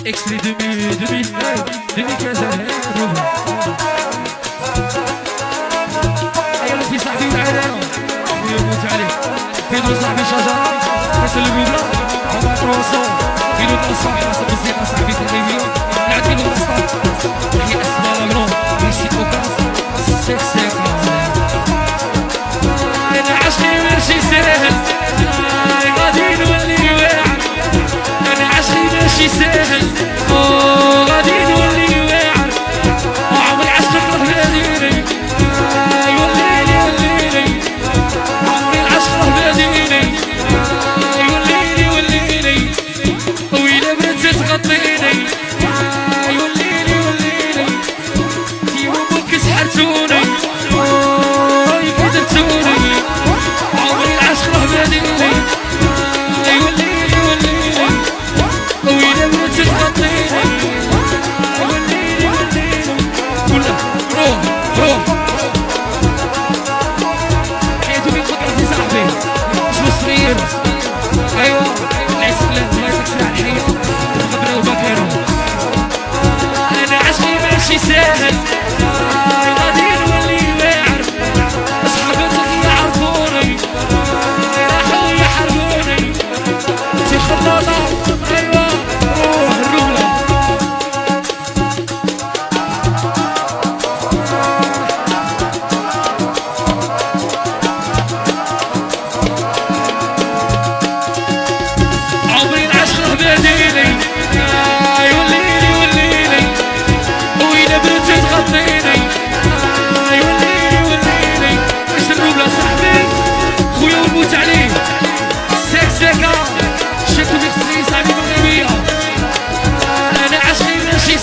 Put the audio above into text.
اكستري 2015 ايوا في صاحبي والعرانه يموت عليه بيدرو صاحبي شجره كاس البيضه هما تروسو كيلو تاع صاحبي صاحبي صاحبي تلميذ نعد كيلو الصاحب هي اسماء لاغرون ميسي اوكاس سيك انا عشقي ماشي ساهل غادي نولي واعر انا عشقي ماشي ساهل غادي نولي واعر عمري عشقك راه باديني يوليلي وليلي عمري العشق راه باديني يوليلي وليلي ويلا بنت تغطيني يوليلي وليلي ديما امك سحرتوني كدرتوني عمري العشق راه باديني يوليلي وليلي ويلا بنت تغطيني يوليلي وليلي كلها روح حياتو بين فكرتي صاحبي شنو صغير ايوا العسل الله يعطيك على الحياه الغبره وبكرو انا عشقي ماشي ساهل